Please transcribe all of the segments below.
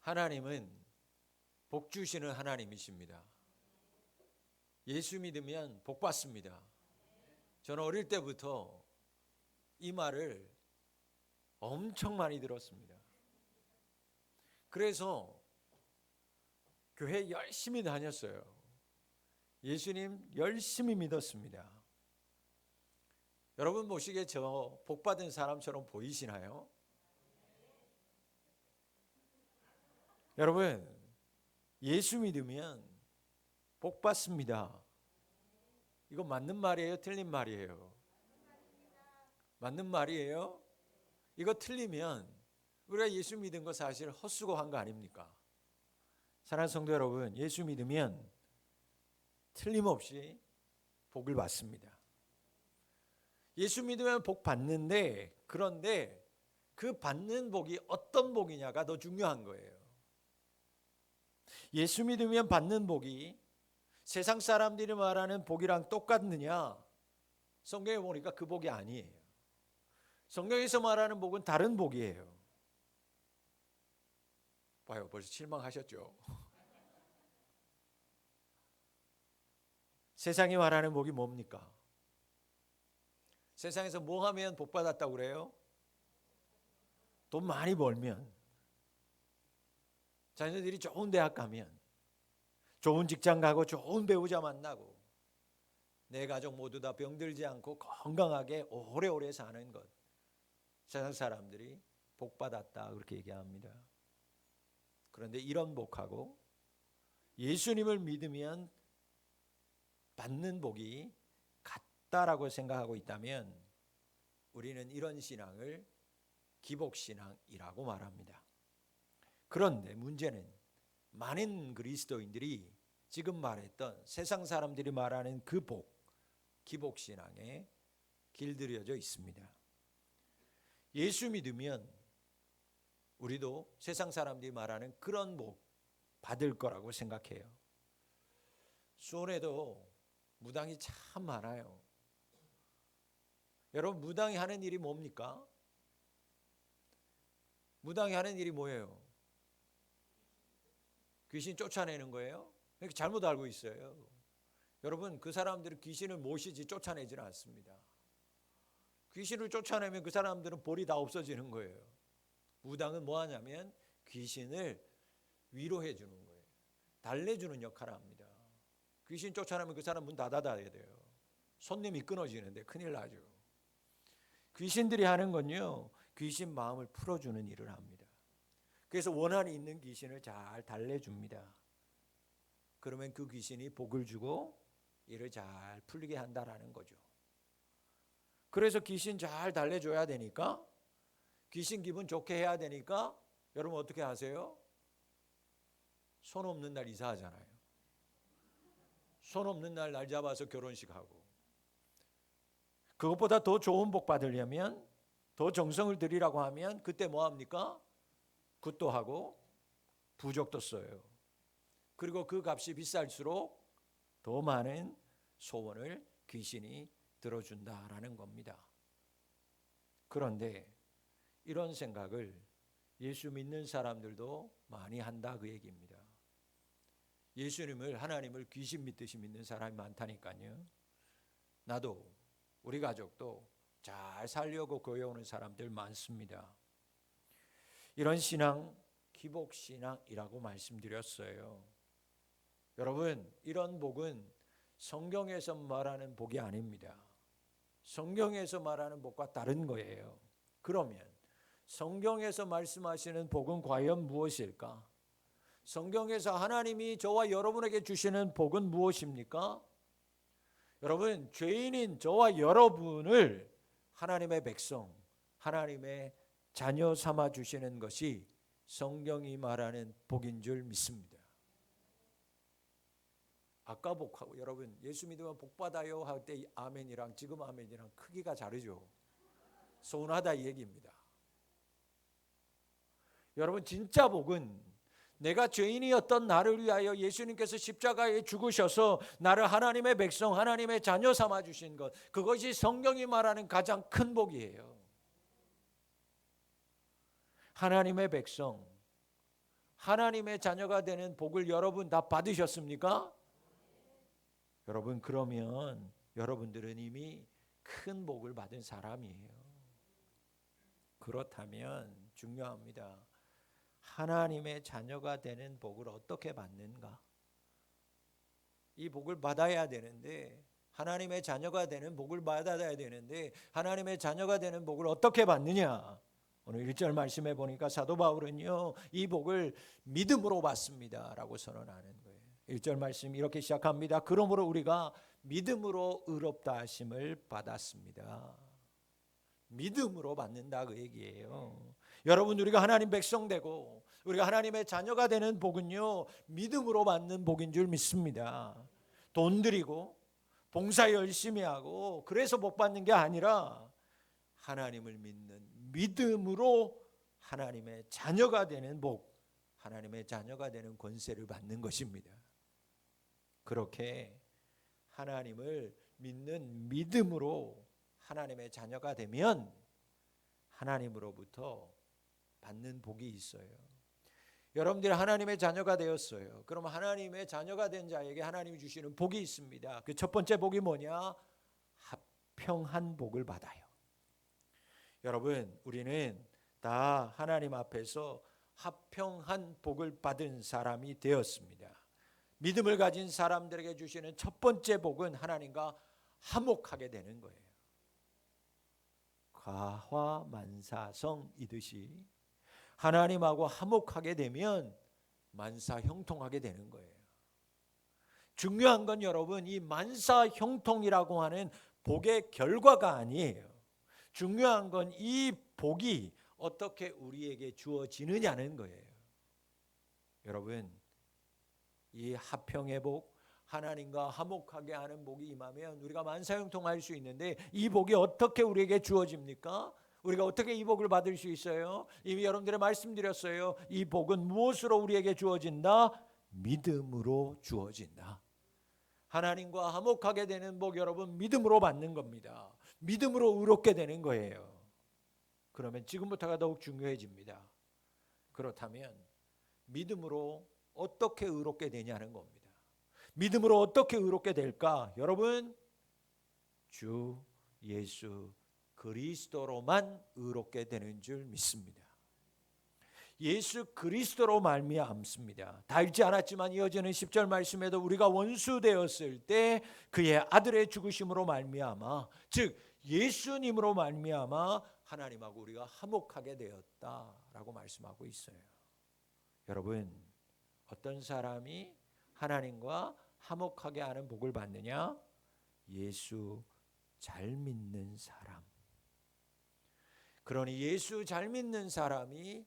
하나님은 복 주시는 하나님이십니다. 예수 믿으면 복 받습니다. 저는 어릴 때부터 이 말을 엄청 많이 들었습니다. 그래서 교회 열심히 다녔어요. 예수님 열심히 믿었습니다. 여러분 보시기에 저 복 받은 사람처럼 보이시나요? 여러분, 예수 믿으면 복 받습니다. 이거 맞는 말이에요? 틀린 말이에요? 맞는 말이에요? 이거 틀리면 우리가 예수 믿은 거 사실 헛수고한 거 아닙니까? 사랑하는 성도 여러분, 예수 믿으면 틀림없이 복을 받습니다. 예수 믿으면 복 받는데, 그런데 그 받는 복이 어떤 복이냐가 더 중요한 거예요. 예수 믿으면 받는 복이 세상 사람들이 말하는 복이랑 똑같느냐? 성경에 보니까 그 복이 아니에요. 성경에서 말하는 복은 다른 복이에요. 봐요, 벌써 실망하셨죠? 세상이 말하는 복이 뭡니까? 세상에서 뭐 하면 복 받았다고 그래요? 돈 많이 벌면, 자녀들이 좋은 대학 가면, 좋은 직장 가고 좋은 배우자 만나고, 내 가족 모두 다 병들지 않고 건강하게 오래오래 사는 것, 세상 사람들이 복 받았다 그렇게 얘기합니다. 그런데 이런 복하고 예수님을 믿으면 받는 복이 같다라고 생각하고 있다면 우리는 이런 신앙을 기복신앙이라고 말합니다. 그런데 문제는 많은 그리스도인들이 지금 말했던 세상 사람들이 말하는 그 복, 기복신앙에 길들여져 있습니다. 예수 믿으면 우리도 세상 사람들이 말하는 그런 복 받을 거라고 생각해요. 수원에도 무당이 참 많아요. 여러분, 무당이 하는 일이 뭡니까? 무당이 하는 일이 뭐예요? 귀신 쫓아내는 거예요? 이렇게 잘못 알고 있어요. 여러분, 그 사람들은 귀신을 모시지 쫓아내지는 않습니다. 귀신을 쫓아내면 그 사람들은 볼이 다 없어지는 거예요. 무당은 뭐 하냐면 귀신을 위로해 주는 거예요. 달래주는 역할을 합니다. 귀신 쫓아내면 그 사람 문 닫아야 돼요. 손님이 끊어지는데 큰일 나죠. 귀신들이 하는 건요, 귀신 마음을 풀어주는 일을 합니다. 그래서 원한이 있는 귀신을 잘 달래줍니다. 그러면 그 귀신이 복을 주고 일을 잘 풀리게 한다라는 거죠. 그래서 귀신 잘 달래줘야 되니까, 귀신 기분 좋게 해야 되니까 여러분 어떻게 하세요? 손 없는 날 이사하잖아요. 손 없는 날 잡아서 결혼식 하고, 그것보다 더 좋은 복 받으려면, 더 정성을 들이라고 하면 그때 뭐 합니까? 굿도 하고 부적도 써요. 그리고 그 값이 비쌀수록 더 많은 소원을 귀신이 들어준다라는 겁니다. 그런데 이런 생각을 예수 믿는 사람들도 많이 한다 그 얘기입니다. 예수님을, 하나님을 귀신 믿듯이 믿는 사람이 많다니까요. 나도, 우리 가족도 잘 살려고 교회 오는 사람들 많습니다. 이런 신앙, 기복신앙이라고 말씀드렸어요. 여러분, 이런 복은 성경에서 말하는 복이 아닙니다. 성경에서 말하는 복과 다른 거예요. 그러면 성경에서 말씀하시는 복은 과연 무엇일까? 성경에서 하나님이 저와 여러분에게 주시는 복은 무엇입니까? 여러분, 죄인인 저와 여러분을 하나님의 백성, 하나님의 자녀 삼아 주시는 것이 성경이 말하는 복인 줄 믿습니다. 아까 복하고, 여러분, 예수 믿으면 복 받아요 할 때 아멘이랑 지금 아멘이랑 크기가 다르죠. 서운하다 이 얘기입니다. 여러분, 진짜 복은 내가 죄인이었던 나를 위하여 예수님께서 십자가에 죽으셔서 나를 하나님의 백성, 하나님의 자녀 삼아 주신 것, 그것이 성경이 말하는 가장 큰 복이에요. 하나님의 백성, 하나님의 자녀가 되는 복을 여러분 다 받으셨습니까? 여러분, 그러면 여러분들은 이미 큰 복을 받은 사람이에요. 그렇다면 중요합니다. 하나님의 자녀가 되는 복을 어떻게 받는가? 이 복을 받아야 되는데, 하나님의 자녀가 되는 복을 받아야 되는데, 하나님의 자녀가 되는 복을 어떻게 받느냐? 오늘 1절 말씀해 보니까 사도 바울은요, 이 복을 믿음으로 받습니다 라고 선언하는 거예요. 1절 말씀 이렇게 시작합니다. 그러므로 우리가 믿음으로 의롭다 하심을 받았습니다. 믿음으로 받는다, 그 얘기예요. 여러분, 우리가 하나님 백성 되고 우리가 하나님의 자녀가 되는 복은요, 믿음으로 받는 복인 줄 믿습니다. 돈 들이고 봉사 열심히 하고 그래서 복 받는 게 아니라 하나님을 믿는 믿음으로 하나님의 자녀가 되는 복, 하나님의 자녀가 되는 권세를 받는 것입니다. 그렇게 하나님을 믿는 믿음으로 하나님의 자녀가 되면 하나님으로부터 받는 복이 있어요. 여러분들이 하나님의 자녀가 되었어요. 그럼 하나님의 자녀가 된 자에게 하나님이 주시는 복이 있습니다. 그 첫 번째 복이 뭐냐? 합평한 복을 받아요. 여러분, 우리는 다 하나님 앞에서 합평한 복을 받은 사람이 되었습니다. 믿음을 가진 사람들에게 주시는 첫 번째 복은 하나님과 화목하게 되는 거예요. 가화만사성이듯이 하나님하고 화목하게 되면 만사형통하게 되는 거예요. 중요한 건 여러분, 이 만사형통이라고 하는 복의 결과가 아니에요. 중요한 건 이 복이 어떻게 우리에게 주어지느냐는 거예요. 여러분, 이 화평의 복, 하나님과 화목하게 하는 복이 임하면 우리가 만사형통할 수 있는데, 이 복이 어떻게 우리에게 주어집니까? 우리가 어떻게 이 복을 받을 수 있어요? 이미 여러분들이 말씀드렸어요. 이 복은 무엇으로 우리에게 주어진다? 믿음으로 주어진다. 하나님과 화목하게 되는 복, 여러분, 믿음으로 받는 겁니다. 믿음으로 의롭게 되는 거예요. 그러면 지금부터가 더욱 중요해집니다. 그렇다면 믿음으로 어떻게 의롭게 되냐는 겁니다. 믿음으로 어떻게 의롭게 될까? 여러분, 주 예수 그리스도로만 의롭게 되는 줄 믿습니다. 예수 그리스도로 말미암습니다. 다 읽지 않았지만 이어지는 10절 말씀에도 우리가 원수 되었을 때 그의 아들의 죽으심으로 말미암아, 즉 예수님으로 말미암아 하나님하고 우리가 화목하게 되었다라고 말씀하고 있어요. 여러분, 어떤 사람이 하나님과 화목하게 하는 복을 받느냐? 예수 잘 믿는 사람. 그러니 예수 잘 믿는 사람이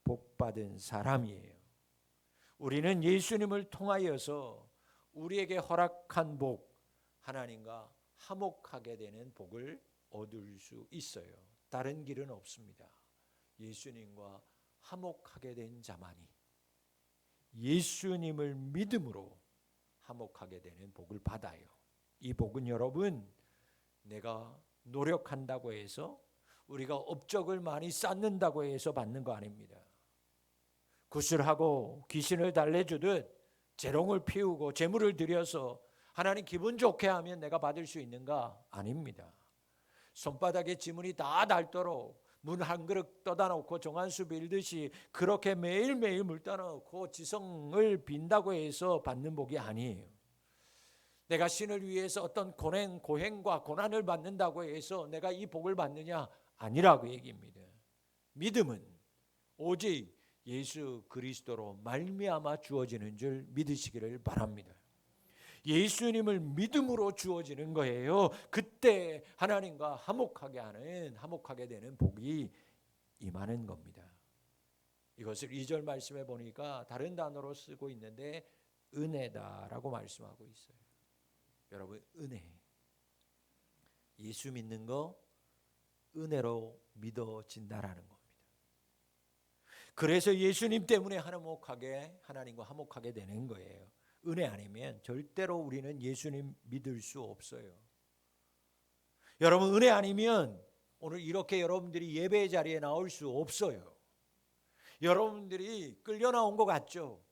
복받은 사람이에요. 우리는 예수님을 통하여서 우리에게 허락한 복, 하나님과 화목하게 되는 복을 얻을 수 있어요. 다른 길은 없습니다. 예수님과 화목하게 된 자만이 예수님을 믿음으로 화목하게 되는 복을 받아요. 이 복은 여러분, 내가 노력한다고 해서, 우리가 업적을 많이 쌓는다고 해서 받는 거 아닙니다. 구슬하고 귀신을 달래주듯 재롱을 피우고 재물을 들여서 하나님 기분 좋게 하면 내가 받을 수 있는가? 아닙니다. 손바닥에 지문이 다 닳도록 문 한 그릇 떠다 놓고 정한수 빌듯이 그렇게 매일매일 물 떠다 놓고 지성을 빈다고 해서 받는 복이 아니에요. 내가 신을 위해서 어떤 고행과 고난을 받는다고 해서 내가 이 복을 받느냐? 아니라고 얘기입니다. 믿음은 오직 예수 그리스도로 말미암아 주어지는 줄 믿으시기를 바랍니다. 예수님을 믿음으로 주어지는 거예요. 그때 하나님과 화목하게 되는 복이 임하는 겁니다. 이것을 2절 말씀해 보니까 다른 단어로 쓰고 있는데 은혜다라고 말씀하고 있어요. 여러분, 은혜. 예수 믿는 거 은혜로 믿어진다라는 겁니다. 그래서 예수님 때문에 하나님과 화목하게 되는 거예요. 은혜 아니면 절대로 우리는 예수님 믿을 수 없어요. 여러분, 은혜 아니면 오늘 이렇게 여러분들이 예배의 자리에 나올 수 없어요. 여러분들이 끌려 나온 것 같죠?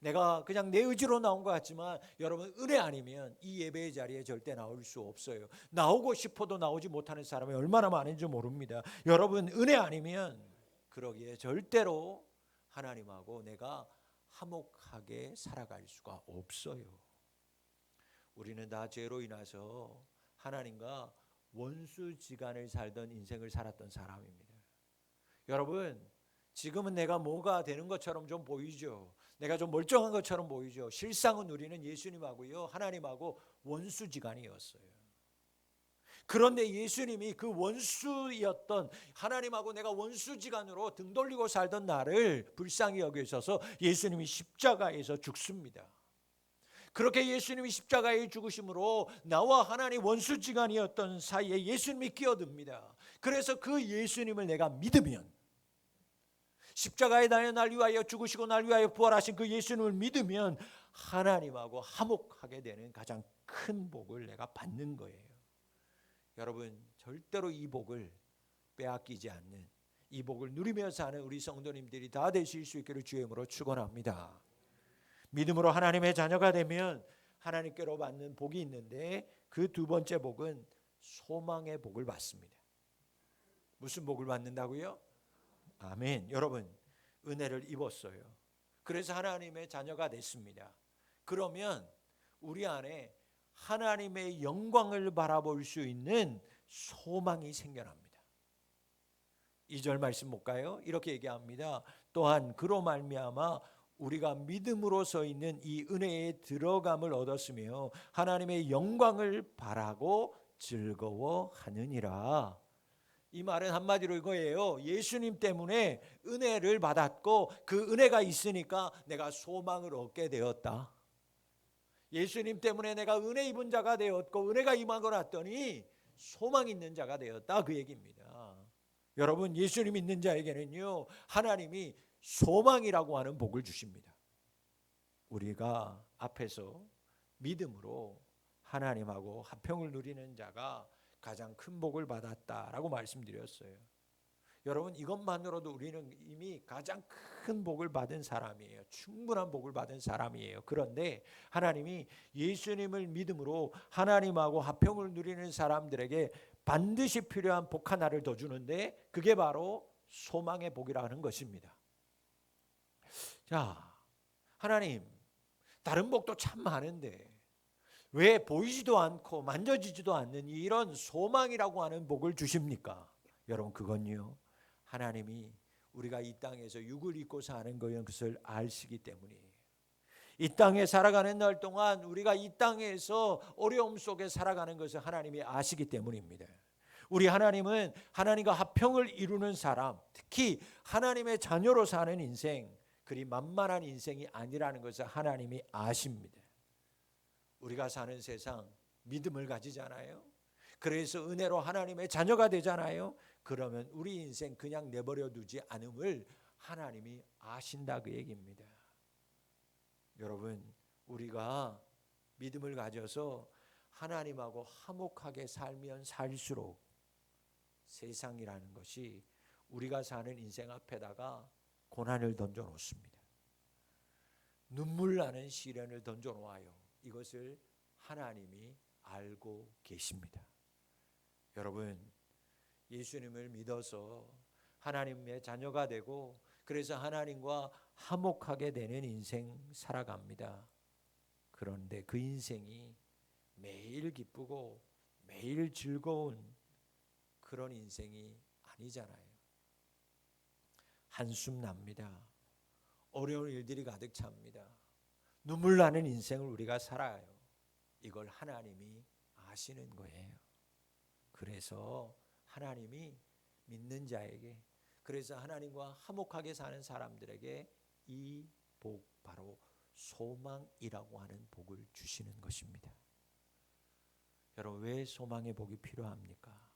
내가 그냥 내 의지로 나온 것 같지만 여러분, 은혜 아니면 이 예배의 자리에 절대 나올 수 없어요. 나오고 싶어도 나오지 못하는 사람이 얼마나 많은지 모릅니다. 여러분, 은혜 아니면 그러기에 절대로 하나님하고 내가 화목하게 살아갈 수가 없어요. 우리는 다 죄로 인해서 하나님과 원수지간을 살던 인생을 살았던 사람입니다. 여러분, 지금은 내가 뭐가 되는 것처럼 좀 보이죠. 내가 좀 멀쩡한 것처럼 보이죠. 실상은 우리는 예수님하고요, 하나님하고 원수지간이었어요. 그런데 예수님이 그 원수였던 하나님하고 내가 원수지간으로 등 돌리고 살던 나를 불쌍히 여기셔서 예수님이 십자가에서 죽습니다. 그렇게 예수님이 십자가에 죽으심으로 나와 하나님 원수지간이었던 사이에 예수님이 끼어듭니다. 그래서 그 예수님을 내가 믿으면, 십자가에 날 위하여 죽으시고 날 위하여 부활하신 그 예수님을 믿으면 하나님하고 화목하게 되는 가장 큰 복을 내가 받는 거예요. 여러분, 절대로 이 복을 빼앗기지 않는, 이 복을 누리며 사는 우리 성도님들이 다 되실 수 있기를 주의 이름으로 축원합니다. 믿음으로 하나님의 자녀가 되면 하나님께로 받는 복이 있는데, 그 두 번째 복은 소망의 복을 받습니다. 무슨 복을 받는다고요? 아멘. 여러분, 은혜를 입었어요. 그래서 하나님의 자녀가 됐습니다. 그러면 우리 안에 하나님의 영광을 바라볼 수 있는 소망이 생겨납니다. 2절 말씀 볼까요? 이렇게 얘기합니다. 또한 그로 말미암아 우리가 믿음으로 서 있는 이 은혜에 들어감을 얻었으며 하나님의 영광을 바라고 즐거워하느니라. 이 말은 한마디로 이거예요. 예수님 때문에 은혜를 받았고 그 은혜가 있으니까 내가 소망을 얻게 되었다. 예수님 때문에 내가 은혜 입은 자가 되었고 은혜가 임하고 났더니 소망 있는 자가 되었다, 그 얘기입니다. 여러분, 예수님 믿는 자에게는요, 하나님이 소망이라고 하는 복을 주십니다. 우리가 앞에서 믿음으로 하나님하고 화평을 누리는 자가 가장 큰 복을 받았다라고 말씀드렸어요. 여러분, 이것만으로도 우리는 이미 가장 큰 복을 받은 사람이에요. 충분한 복을 받은 사람이에요. 그런데 하나님이 예수님을 믿음으로 하나님하고 화평을 누리는 사람들에게 반드시 필요한 복 하나를 더 주는데, 그게 바로 소망의 복이라는 것입니다. 자, 하나님, 다른 복도 참 많은데 왜 보이지도 않고 만져지지도 않는 이런 소망이라고 하는 복을 주십니까? 여러분, 그건요, 하나님이 우리가 이 땅에서 육을 입고 사는 것을 아시기 때문이에요. 이 땅에 살아가는 날 동안 우리가 이 땅에서 어려움 속에 살아가는 것을 하나님이 아시기 때문입니다. 우리 하나님은 하나님과 화평을 이루는 사람, 특히 하나님의 자녀로 사는 인생, 그리 만만한 인생이 아니라는 것을 하나님이 아십니다. 우리가 사는 세상 믿음을 가지잖아요. 그래서 은혜로 하나님의 자녀가 되잖아요. 그러면 우리 인생 그냥 내버려 두지 않음을 하나님이 아신다, 그 얘기입니다. 여러분, 우리가 믿음을 가져서 하나님하고 화목하게 살면 살수록 세상이라는 것이 우리가 사는 인생 앞에다가 고난을 던져 놓습니다. 눈물 나는 시련을 던져 놓아요. 이것을 하나님이 알고 계십니다. 여러분, 예수님을 믿어서 하나님의 자녀가 되고 그래서 하나님과 화목하게 되는 인생 살아갑니다. 그런데 그 인생이 매일 기쁘고 매일 즐거운 그런 인생이 아니잖아요. 한숨 납니다. 어려운 일들이 가득 찹니다. 눈물 나는 인생을 우리가 살아요. 이걸 하나님이 아시는 거예요. 그래서 하나님이 믿는 자에게, 그래서 하나님과 화목하게 사는 사람들에게 이 복, 바로 소망이라고 하는 복을 주시는 것입니다. 여러분, 왜 소망의 복이 필요합니까?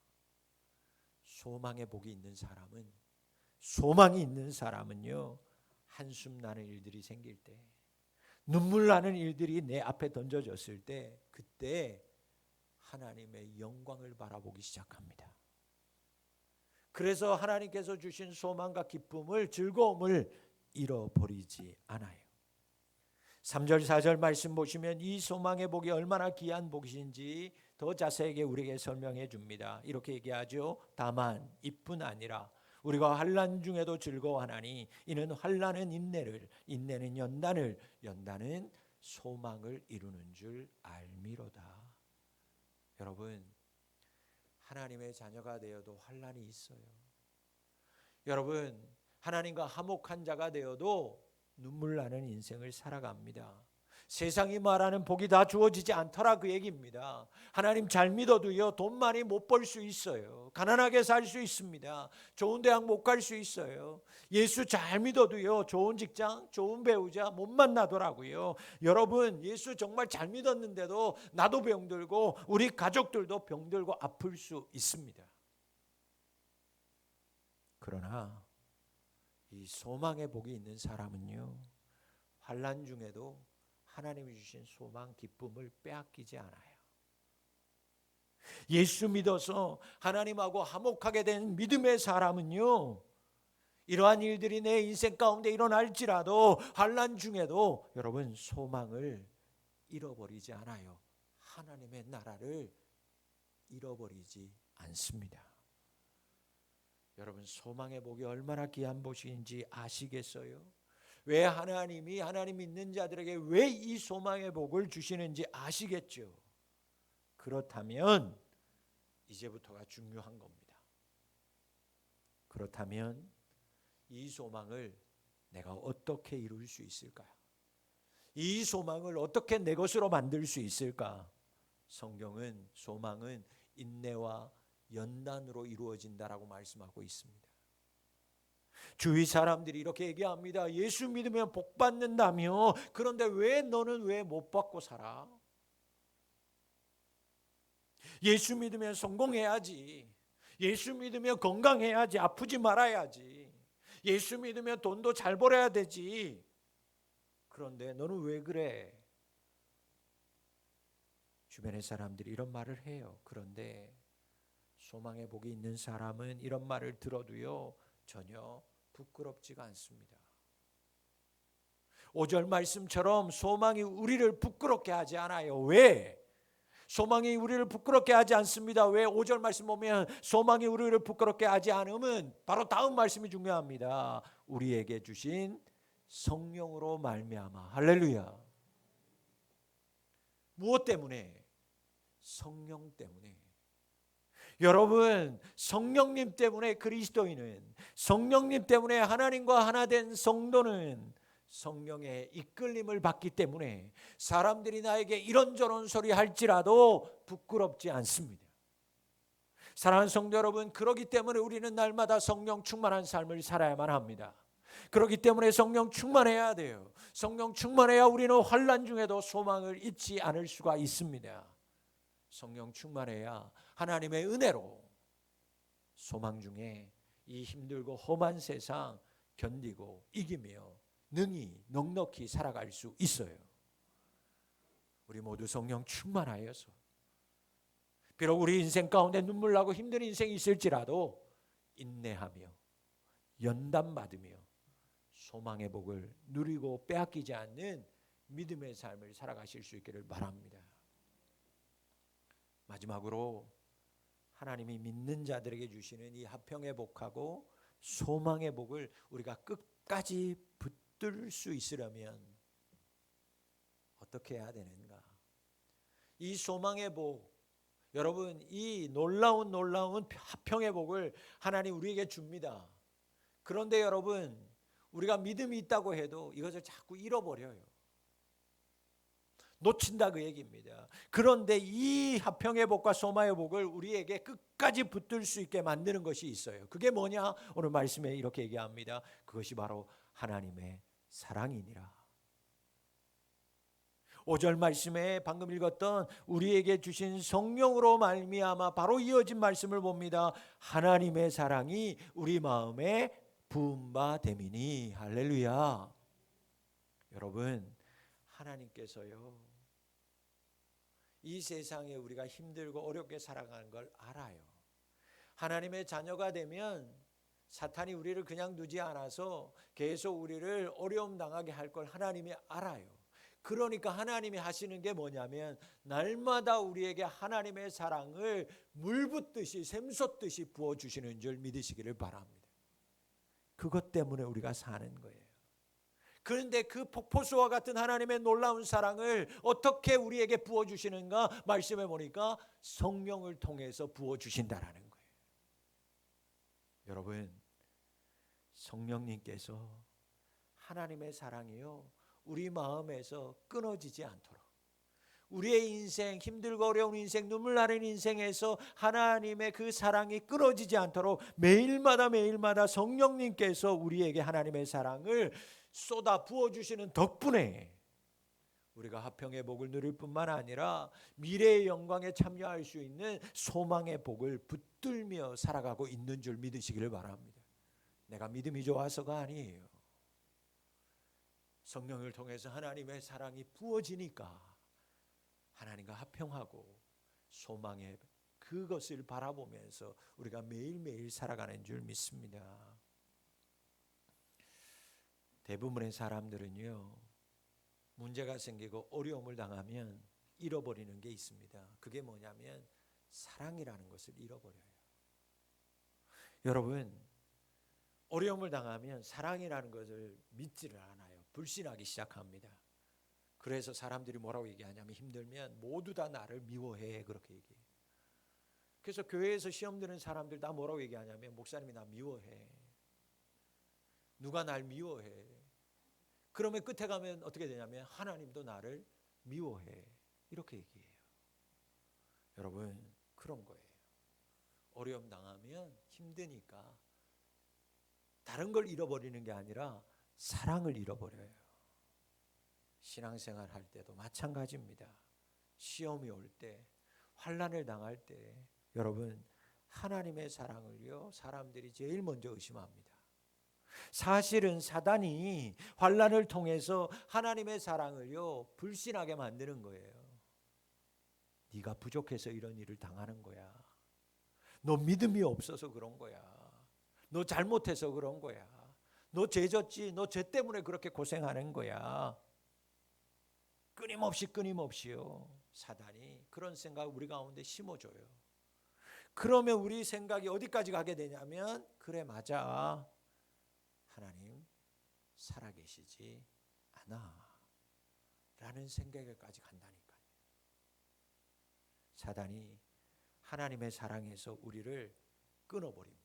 소망의 복이 있는 사람은, 소망이 있는 사람은요, 한숨 나는 일들이 생길 때, 눈물 나는 일들이 내 앞에 던져졌을 때, 그때 하나님의 영광을 바라보기 시작합니다. 그래서 하나님께서 주신 소망과 기쁨을, 즐거움을 잃어버리지 않아요. 3절 4절 말씀 보시면 이 소망의 복이 얼마나 귀한 복이신지 더 자세하게 우리에게 설명해 줍니다. 이렇게 얘기하죠. 다만 이뿐 아니라 우리가 환난 중에도 즐거워하나니 이는 환난은 인내를, 인내는 연단을, 연단은 소망을 이루는 줄 알미로다. 여러분, 하나님의 자녀가 되어도 환난이 있어요. 여러분, 하나님과 화목한 자가 되어도 눈물 나는 인생을 살아갑니다. 세상이 말하는 복이 다 주어지지 않더라 그 얘기입니다. 하나님 잘 믿어도요, 돈 많이 못 벌 수 있어요. 가난하게 살 수 있습니다. 좋은 대학 못 갈 수 있어요. 예수 잘 믿어도요, 좋은 직장, 좋은 배우자 못 만나더라고요. 여러분, 예수 정말 잘 믿었는데도 나도 병들고 우리 가족들도 병들고 아플 수 있습니다. 그러나 이 소망의 복이 있는 사람은요, 환난 중에도 하나님이 주신 소망, 기쁨을 빼앗기지 않아요. 예수 믿어서 하나님하고 화목하게 된 믿음의 사람은요, 이러한 일들이 내 인생 가운데 일어날지라도 환난 중에도 여러분 소망을 잃어버리지 않아요. 하나님의 나라를 잃어버리지 않습니다. 여러분, 소망의 복이 얼마나 귀한 복인지 아시겠어요? 왜 하나님이 하나님 믿는 자들에게 왜 이 소망의 복을 주시는지 아시겠죠? 그렇다면 이제부터가 중요한 겁니다. 그렇다면 이 소망을 내가 어떻게 이룰 수 있을까요? 이 소망을 어떻게 내 것으로 만들 수 있을까? 성경은 소망은 인내와 연단으로 이루어진다라고 말씀하고 있습니다. 주위 사람들이 이렇게 얘기합니다. 예수 믿으면 복 받는다며. 그런데 왜 너는 왜 못 받고 살아? 예수 믿으면 성공해야지. 예수 믿으면 건강해야지. 아프지 말아야지. 예수 믿으면 돈도 잘 벌어야 되지. 그런데 너는 왜 그래? 주변의 사람들이 이런 말을 해요. 그런데 소망의 복이 있는 사람은 이런 말을 들어도요, 전혀 부끄럽지가 않습니다. 5절 말씀처럼 소망이 우리를 부끄럽게 하지 않아요. 왜? 소망이 우리를 부끄럽게 하지 않습니다. 왜? 5절 말씀 보면 소망이 우리를 부끄럽게 하지 않으면 바로 다음 말씀이 중요합니다. 우리에게 주신 성령으로 말미암아. 할렐루야. 무엇 때문에? 성령 때문에. 여러분, 성령님 때문에 그리스도인은, 성령님 때문에 하나님과 하나 된 성도는 성령의 이끌림을 받기 때문에 사람들이 나에게 이런저런 소리 할지라도 부끄럽지 않습니다. 사랑하는 성도 여러분, 그렇기 때문에 우리는 날마다 성령 충만한 삶을 살아야만 합니다. 그렇기 때문에 성령 충만해야 돼요. 성령 충만해야 우리는 환난 중에도 소망을 잊지 않을 수가 있습니다. 성령 충만해야 하나님의 은혜로 소망 중에 이 힘들고 험한 세상 견디고 이기며 능히 넉넉히 살아갈 수 있어요. 우리 모두 성령 충만하여서 비록 우리 인생 가운데 눈물 나고 힘든 인생이 있을지라도 인내하며 연단받으며 소망의 복을 누리고 빼앗기지 않는 믿음의 삶을 살아가실 수 있기를 바랍니다. 마지막으로 하나님이 믿는 자들에게 주시는 이 화평의 복하고 소망의 복을 우리가 끝까지 붙들 수 있으려면 어떻게 해야 되는가? 이 소망의 복, 여러분, 이 놀라운 화평의 복을 하나님 우리에게 줍니다. 그런데 여러분, 우리가 믿음이 있다고 해도 이것을 자꾸 잃어버려요. 놓친다 그 얘기입니다. 그런데 이 화평의 복과 소망의 복을 우리에게 끝까지 붙들 수 있게 만드는 것이 있어요. 그게 뭐냐? 오늘 말씀에 이렇게 얘기합니다. 그것이 바로 하나님의 사랑이니라. 5절 말씀에 방금 읽었던 우리에게 주신 성령으로 말미암아 바로 이어진 말씀을 봅니다. 하나님의 사랑이 우리 마음에 부은 바 됨이니. 할렐루야. 여러분, 하나님께서요, 이 세상에 우리가 힘들고 어렵게 살아가는 걸 알아요. 하나님의 자녀가 되면 사탄이 우리를 그냥 두지 않아서 계속 우리를 어려움 당하게 할 걸 하나님이 알아요. 그러니까 하나님이 하시는 게 뭐냐면 날마다 우리에게 하나님의 사랑을 물 붓듯이 샘솟듯이 부어주시는 줄 믿으시기를 바랍니다. 그것 때문에 우리가 사는 거예요. 그런데 그 폭포수와 같은 하나님의 놀라운 사랑을 어떻게 우리에게 부어주시는가 말씀해 보니까 성령을 통해서 부어주신다라는 거예요. 여러분, 성령님께서 하나님의 사랑이요 우리 마음에서 끊어지지 않도록, 우리의 인생, 힘들고 어려운 인생, 눈물 나는 인생에서 하나님의 그 사랑이 끊어지지 않도록 매일마다 성령님께서 우리에게 하나님의 사랑을 쏟아 부어주시는 덕분에 우리가 화평의 복을 누릴 뿐만 아니라 미래의 영광에 참여할 수 있는 소망의 복을 붙들며 살아가고 있는 줄 믿으시기를 바랍니다. 내가 믿음이 좋아서가 아니에요. 성령을 통해서 하나님의 사랑이 부어지니까 하나님과 화평하고 소망의 그것을 바라보면서 우리가 매일매일 살아가는 줄 믿습니다. 대부분의 사람들은요, 문제가 생기고 어려움을 당하면 잃어버리는 게 있습니다. 그게 뭐냐면 사랑이라는 것을 잃어버려요. 여러분, 어려움을 당하면 사랑이라는 것을 믿지를 않아요. 불신하기 시작합니다. 그래서 사람들이 뭐라고 얘기하냐면 힘들면 모두 다 나를 미워해, 그렇게 얘기해요. 그래서 교회에서 시험 드는 사람들 다 뭐라고 얘기하냐면 목사님이 나 미워해. 누가 날 미워해. 그러면 끝에 가면 어떻게 되냐면 하나님도 나를 미워해, 이렇게 얘기해요. 여러분, 그런 거예요. 어려움 당하면 힘드니까 다른 걸 잃어버리는 게 아니라 사랑을 잃어버려요. 신앙생활 할 때도 마찬가지입니다. 시험이 올 때, 환난을 당할 때 여러분, 하나님의 사랑을요 사람들이 제일 먼저 의심합니다. 사실은 사단이 환난을 통해서 하나님의 사랑을요 불신하게 만드는 거예요. 네가 부족해서 이런 일을 당하는 거야. 너 믿음이 없어서 그런 거야. 너 잘못해서 그런 거야. 너 죄졌지. 너 죄 때문에 그렇게 고생하는 거야. 끊임없이요 사단이 그런 생각을 우리 가운데 심어줘요. 그러면 우리 생각이 어디까지 가게 되냐면 그래 맞아, 하나님 살아계시지 않아 라는 생각에까지 간다니까요. 사단이 하나님의 사랑에서 우리를 끊어버립니다.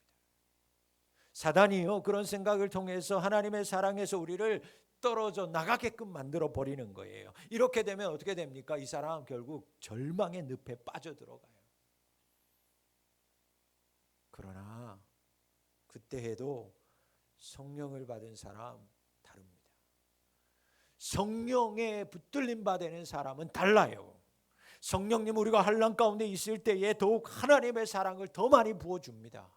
사단이요 그런 생각을 통해서 하나님의 사랑에서 우리를 떨어져 나가게끔 만들어 버리는 거예요. 이렇게 되면 어떻게 됩니까? 이 사람 결국 절망의 늪에 빠져들어가요. 그러나 그때에도 성령을 받은 사람 다릅니다. 성령에 붙들림 받는 사람은 달라요. 성령님 우리가 환난 가운데 있을 때에 더욱 하나님의 사랑을 더 많이 부어줍니다.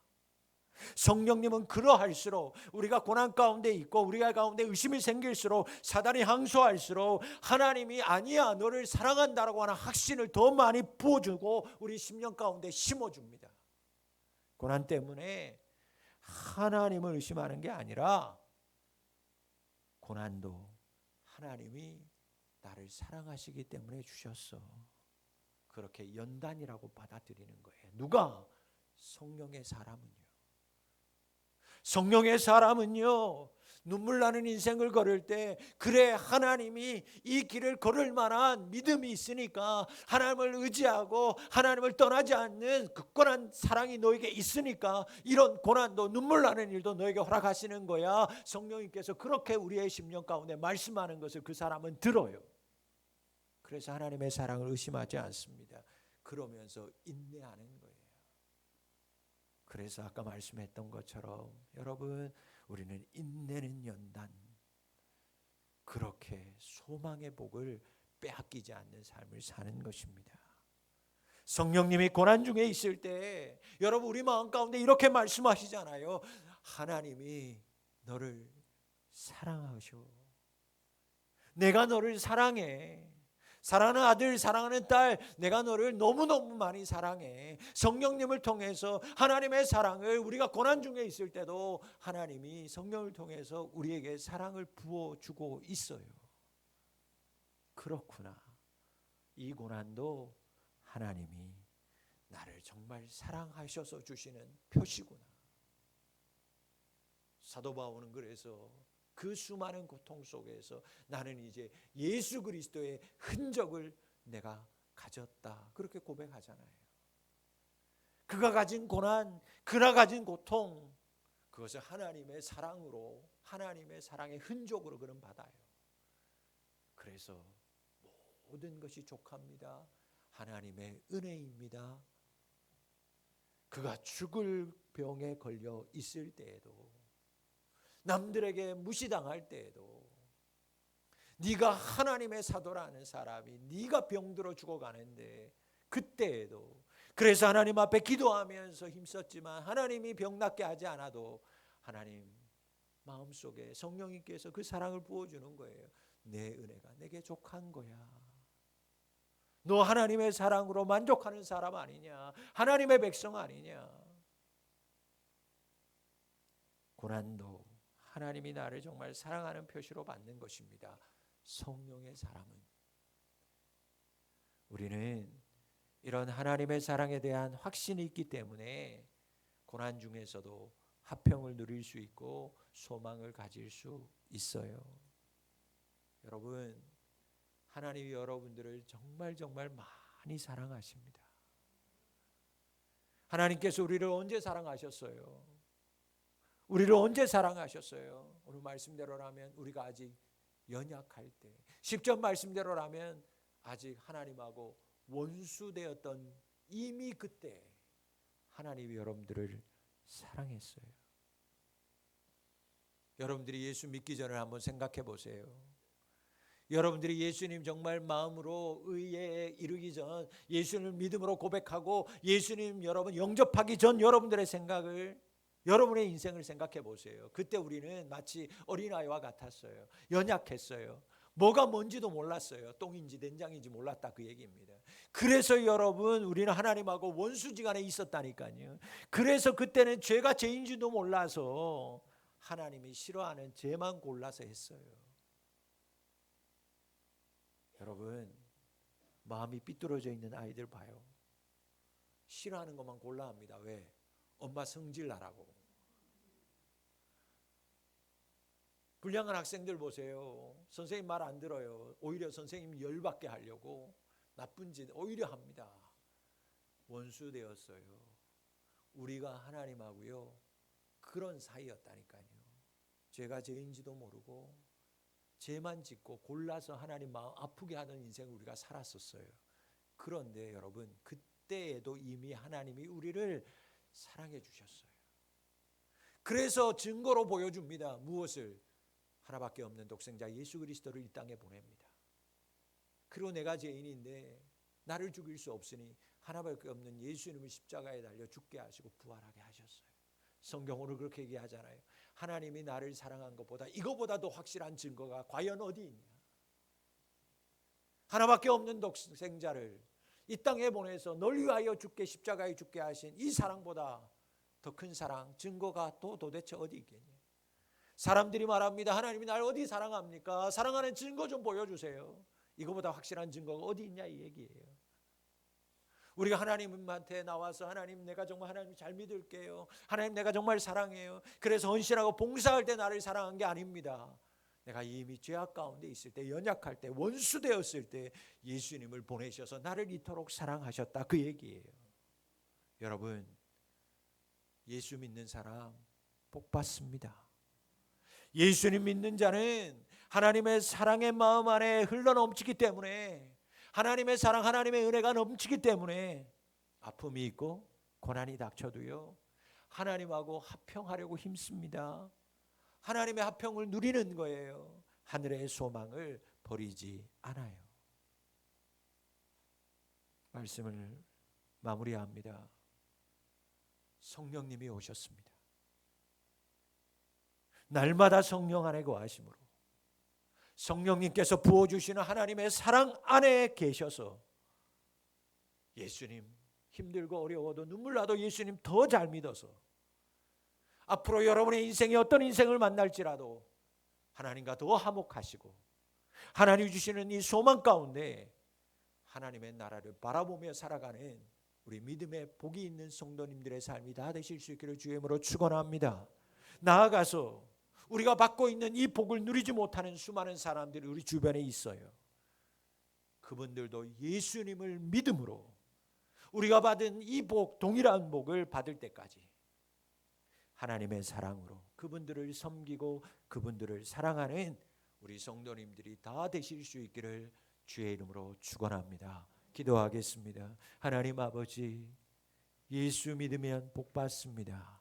성령님은 그러할수록 우리가 고난 가운데 있고 우리가 가운데 의심이 생길수록 사단이 항소할수록 하나님이 아니야 너를 사랑한다라고 하는 확신을 더 많이 부어주고 우리 심령 가운데 심어줍니다. 고난 때문에 하나님을 의심하는 게 아니라 고난도 하나님이 나를 사랑하시기 때문에 주셨어, 그렇게 연단이라고 받아들이는 거예요. 누가? 성령의 사람은요. 성령의 사람은요 눈물 나는 인생을 걸을 때 그래 하나님이 이 길을 걸을 만한 믿음이 있으니까 하나님을 의지하고 하나님을 떠나지 않는 굳건한 사랑이 너에게 있으니까 이런 고난도 눈물 나는 일도 너에게 허락하시는 거야. 성령님께서 그렇게 우리의 심령 가운데 말씀하는 것을 그 사람은 들어요. 그래서 하나님의 사랑을 의심하지 않습니다. 그러면서 인내하는 거예요. 그래서 아까 말씀했던 것처럼 여러분 우리는 인내는 연단, 그렇게 소망의 복을 빼앗기지 않는 삶을 사는 것입니다. 성령님이 고난 중에 있을 때 여러분 우리 마음 가운데 이렇게 말씀하시잖아요. 하나님이 너를 사랑하셔. 내가 너를 사랑해. 사랑하는 아들, 사랑하는 딸, 내가 너를 너무너무 많이 사랑해. 성령님을 통해서 하나님의 사랑을, 우리가 고난 중에 있을 때도 하나님이 성령을 통해서 우리에게 사랑을 부어주고 있어요. 그렇구나. 이 고난도 하나님이 나를 정말 사랑하셔서 주시는 표시구나. 사도 바울은 그래서 그 수많은 고통 속에서 나는 이제 예수 그리스도의 흔적을 내가 가졌다, 그렇게 고백하잖아요. 그가 가진 고난, 그가 가진 고통, 그것을 하나님의 사랑으로, 하나님의 사랑의 흔적으로 그는 받아요. 그래서 모든 것이 족합니다. 하나님의 은혜입니다. 그가 죽을 병에 걸려 있을 때에도, 남들에게 무시당할 때에도, 네가 하나님의 사도라는 사람이 네가 병들어 죽어가는데 그때에도, 그래서 하나님 앞에 기도하면서 힘썼지만 하나님이 병 낫게 하지 않아도 하나님 마음속에 성령님께서 그 사랑을 부어주는 거예요. 내 은혜가 내게 족한 거야. 너 하나님의 사랑으로 만족하는 사람 아니냐? 하나님의 백성 아니냐? 고난도 하나님이 나를 정말 사랑하는 표시로 받는 것입니다. 성령의 사랑은. 우리는 이런 하나님의 사랑에 대한 확신이 있기 때문에 고난 중에서도 화평을 누릴 수 있고 소망을 가질 수 있어요. 여러분, 하나님이 여러분들을 정말 많이 사랑하십니다. 하나님께서 우리를 언제 사랑하셨어요? 우리를 언제 사랑하셨어요? 오늘 말씀대로라면 우리가 아직 연약할 때, 10절 말씀대로라면 아직 하나님하고 원수되었던 이미 그때 하나님이 여러분들을 사랑했어요. 여러분들이 예수 믿기 전에 한번 생각해 보세요. 여러분들이 예수님 정말 마음으로 의에 이르기 전, 예수님을 믿음으로 고백하고 예수님 여러분 영접하기 전 여러분들의 생각을, 여러분의 인생을 생각해 보세요. 그때 우리는 마치 어린아이와 같았어요. 연약했어요. 뭐가 뭔지도 몰랐어요. 똥인지 된장인지 몰랐다, 그 얘기입니다. 그래서 여러분, 우리는 하나님하고 원수지간에 있었다니까요. 그래서 그때는 죄가 죄인지도 몰라서 하나님이 싫어하는 죄만 골라서 했어요. 여러분, 마음이 삐뚤어져 있는 아이들 봐요. 싫어하는 것만 골라 합니다. 왜? 엄마 성질 나라고. 불량한 학생들 보세요. 선생님 말 안 들어요. 오히려 선생님 열받게 하려고 나쁜 짓 오히려 합니다. 원수 되었어요. 우리가 하나님하고요 그런 사이였다니까요. 죄가 죄인지도 모르고 죄만 짓고 골라서 하나님 마음 아프게 하는 인생을 우리가 살았었어요. 그런데 여러분, 그때에도 이미 하나님이 우리를 사랑해 주셨어요. 그래서 증거로 보여줍니다. 무엇을? 하나밖에 없는 독생자 예수 그리스도를 이 땅에 보냅니다. 그리고 내가 죄인인데 나를 죽일 수 없으니 하나밖에 없는 예수님을 십자가에 달려 죽게 하시고 부활하게 하셨어요. 성경으로 그렇게 얘기하잖아요. 하나님이 나를 사랑한 것보다 이거보다 더 확실한 증거가 과연 어디 있냐? 하나밖에 없는 독생자를 이 땅에 보내서 널 위하여 죽게, 십자가에 죽게 하신 이 사랑보다 더 큰 사랑, 증거가 또 도대체 어디 있겠냐? 사람들이 말합니다. 하나님이 날 어디 사랑합니까? 사랑하는 증거 좀 보여주세요. 이거보다 확실한 증거가 어디 있냐, 이 얘기예요. 우리가 하나님한테 나와서 하나님, 내가 정말 하나님 잘 믿을게요. 하나님, 내가 정말 사랑해요. 그래서 헌신하고 봉사할 때 나를 사랑한 게 아닙니다. 내가 이미 죄악 가운데 있을 때, 연약할 때, 원수 되었을 때 예수님을 보내셔서 나를 이토록 사랑하셨다, 그 얘기예요. 여러분, 예수 믿는 사람 복 받습니다. 예수님 믿는 자는 하나님의 사랑의 마음 안에 흘러넘치기 때문에, 하나님의 사랑, 하나님의 은혜가 넘치기 때문에 아픔이 있고 고난이 닥쳐도요 하나님하고 화평하려고 힘씁니다. 하나님의 화평을 누리는 거예요. 하늘의 소망을 버리지 않아요. 말씀을 마무리합니다. 성령님이 오셨습니다. 날마다 성령 안에 거하심으로 성령님께서 부어주시는 하나님의 사랑 안에 계셔서 예수님 힘들고 어려워도 눈물 나도 예수님 더 잘 믿어서 앞으로 여러분의 인생이 어떤 인생을 만날지라도 하나님과 더 화목하시고 하나님이 주시는 이 소망 가운데 하나님의 나라를 바라보며 살아가는 우리 믿음의 복이 있는 성도님들의 삶이 다 되실 수 있기를 주의 이름으로 축원합니다. 나아가서 우리가 받고 있는 이 복을 누리지 못하는 수많은 사람들이 우리 주변에 있어요. 그분들도 예수님을 믿음으로 우리가 받은 이 복, 동일한 복을 받을 때까지 하나님의 사랑으로 그분들을 섬기고 그분들을 사랑하는 우리 성도님들이 다 되실 수 있기를 주의 이름으로 축원합니다. 기도하겠습니다. 하나님 아버지, 예수 믿으면 복 받습니다.